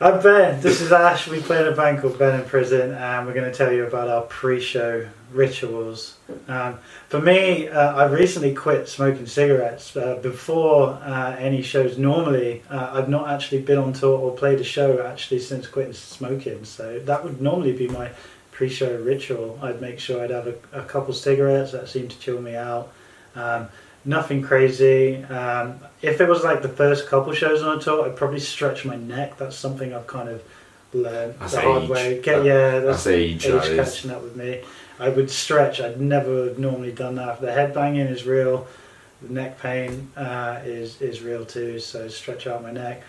I'm Ben. This is Ash. We play in a band called Venom Prison, and we're going to tell you about our pre-show rituals. For me, I recently quit smoking cigarettes. Before any shows, normally I've not actually been on tour or played a show actually since quitting smoking. So that would normally be my pre-show ritual. I'd make sure I'd have a couple cigarettes that seemed to chill me out. Nothing crazy. If it was like the first couple shows on a tour, I'd probably stretch my neck. That's something I've kind of learned the hard way. That's age catching up with me. I would stretch. I'd never have normally done that. The headbanging is real. The neck pain is real too. So stretch out my neck.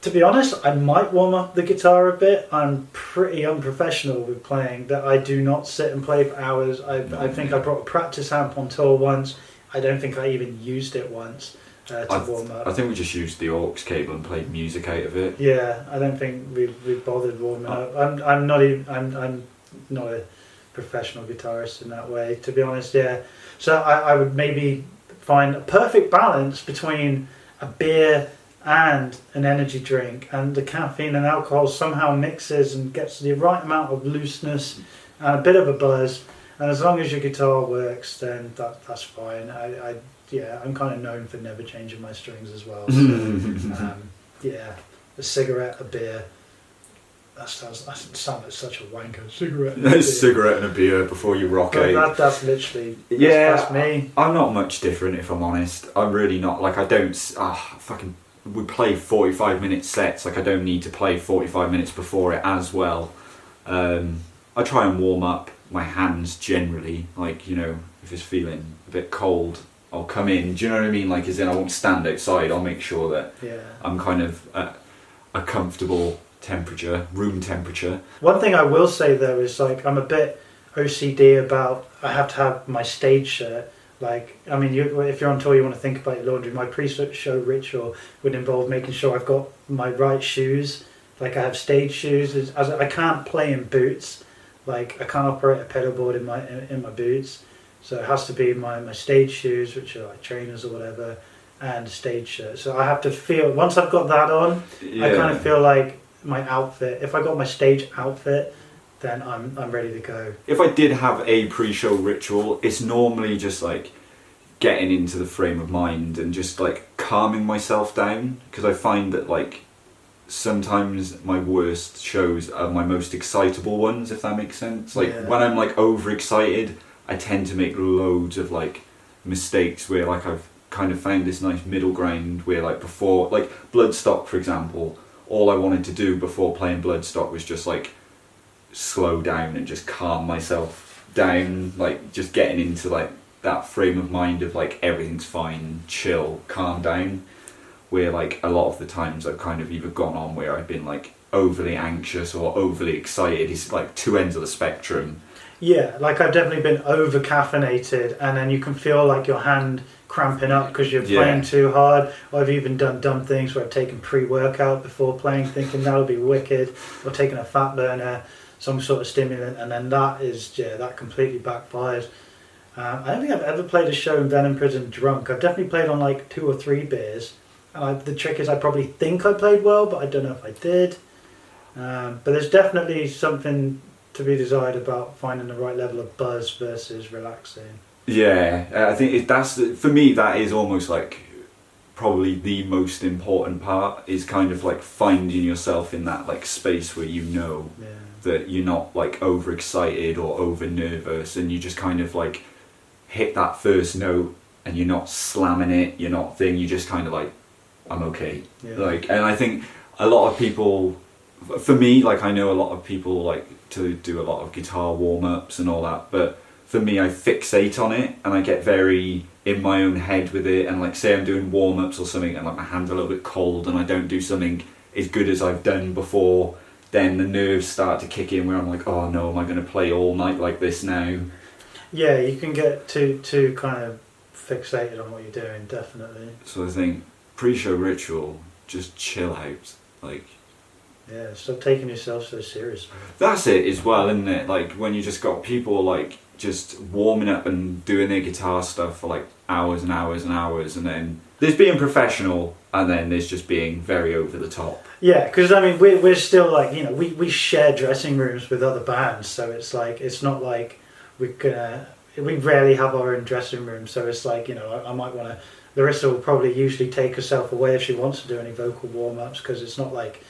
To be honest, I might warm up the guitar a bit. I'm pretty unprofessional with playing. That I do not sit and play for hours. I think I brought a practice amp on tour once. I don't think I even used it once to warm up. I think we just used the aux cable and played music out of it. Yeah, I don't think we bothered warming up. I'm not a professional guitarist in that way, to be honest. Yeah, so I would maybe find a perfect balance between a beer and an energy drink, and the caffeine and alcohol somehow mixes and gets the right amount of looseness and a bit of a buzz. And as long as your guitar works, then that's fine. I'm kind of known for never changing my strings as well. So, a cigarette, a beer. That sounds like such a wanker. Cigarette. And a cigarette and a beer before you rock out. That's literally that's me. I'm not much different, if I'm honest. I'm really not. Like, I don't we play 45-minute sets. Like, I don't need to play 45 minutes before it as well. I try and warm up my hands generally, like, you know, if it's feeling a bit cold, I'll come in, do you know what I mean? Like, as in I won't stand outside, I'll make sure that I'm kind of at a comfortable temperature, room temperature. One thing I will say though is, like, I'm a bit OCD about, I have to have my stage shirt. Like, I mean, if you're on tour, you want to think about your laundry. My pre-show ritual would involve making sure I've got my right shoes. Like, I have stage shoes. I can't play in boots. Like, I can't operate a pedal board in my boots, so it has to be my stage shoes, which are like trainers or whatever, and a stage shirt. So I have to feel, once I've got that on, I kind of feel like my outfit. If I got my stage outfit, then I'm ready to go. If I did have a pre-show ritual, it's normally just like getting into the frame of mind and just like calming myself down, because I find that, like, sometimes my worst shows are my most excitable ones, if that makes sense. Like, when I'm like overexcited, I tend to make loads of like mistakes where, like, I've kind of found this nice middle ground where, like, before, like Bloodstock for example, all I wanted to do before playing Bloodstock was just like slow down and just calm myself down, like just getting into like that frame of mind of like everything's fine, chill, calm down. Where, like, a lot of the times I've kind of either gone on where I've been like overly anxious or overly excited. It's like two ends of the spectrum. Yeah, like, I've definitely been over caffeinated, and then you can feel like your hand cramping up because you're playing too hard. Or I've even done dumb things where I've taken pre-workout before playing, thinking that'll be wicked, or taken a fat burner, some sort of stimulant, and then that completely backfires. I don't think I've ever played a show in Venom Prison drunk. I've definitely played on like 2 or 3 beers. And the trick is, I probably think I played well, but I don't know if I did. But there's definitely something to be desired about finding the right level of buzz versus relaxing. Yeah, I think for me, that is almost like probably the most important part, is kind of like finding yourself in that like space where you know that you're not like overexcited or over nervous, and you just kind of like hit that first note and you're not slamming it, you're not you just kind of like, I'm okay. Like, and I think a lot of people, for me, like, I know a lot of people like to do a lot of guitar warm-ups and all that, but for me, I fixate on it and I get very in my own head with it, and like, say I'm doing warm-ups or something and like my hand's a little bit cold and I don't do something as good as I've done before, then the nerves start to kick in where I'm like, oh no, am I going to play all night like this now? Yeah, you can get too kind of fixated on what you're doing, definitely. So I think pre-show ritual, just chill out, like. Yeah, stop taking yourself so seriously. That's it as well, isn't it? Like, when you just got people like just warming up and doing their guitar stuff for like hours and hours and hours, and then there's being professional and then there's just being very over the top. Yeah, because I mean, we're still like, you know, we share dressing rooms with other bands, so it's like, it's not like we rarely have our own dressing room, so it's like, you know, I might want to, Larissa will probably usually take herself away if she wants to do any vocal warm-ups, because it's not like,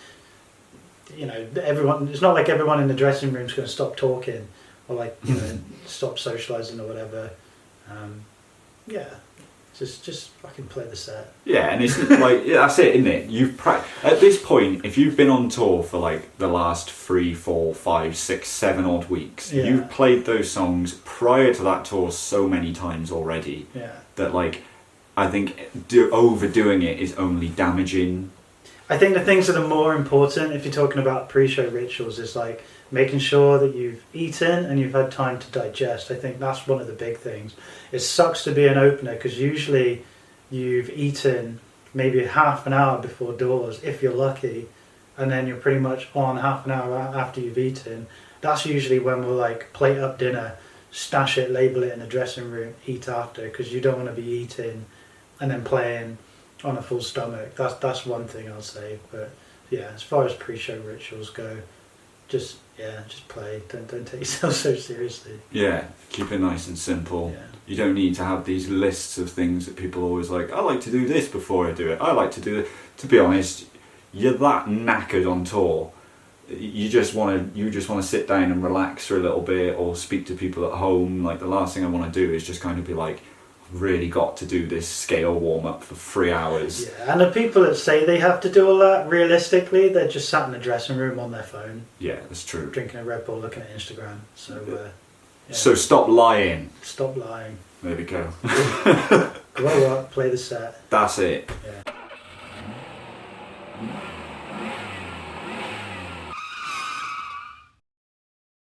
you know, it's not like everyone in the dressing room's going to stop talking, or like, you know, stop socialising or whatever. Yeah. Just fucking play the set. Yeah, and it's like, yeah, that's it, isn't it? At this point, if you've been on tour for like the last 3, 4, 5, 6, 7 odd weeks, Yeah. you've played those songs prior to that tour so many times already. Yeah. That like, I think overdoing it is only damaging. I think the things that are more important, if you're talking about pre-show rituals, is like making sure that you've eaten and you've had time to digest. I think that's one of the big things. It sucks to be an opener because usually you've eaten maybe half an hour before doors, if you're lucky, and then you're pretty much on half an hour after you've eaten. That's usually when we'll like plate up dinner, stash it, label it in the dressing room, eat after, because you don't want to be eating and then playing on a full stomach. That's one thing I'll say. But yeah, as far as pre-show rituals go, just play. Don't take yourself so seriously. Yeah, keep it nice and simple. Yeah. You don't need to have these lists of things that people always like, I like to do this before I do it. I like to do it. To be honest, you're that knackered on tour. You just want to sit down and relax for a little bit, or speak to people at home. Like, the last thing I want to do is just kind of be like, really got to do this scale warm up for 3 hours. Yeah, and the people that say they have to do all that, realistically, they're just sat in the dressing room on their phone. Yeah, that's true. Drinking a Red Bull, looking at Instagram. So, yeah. So stop lying. Stop lying. There we go. Grow up, play the set. That's it. Yeah.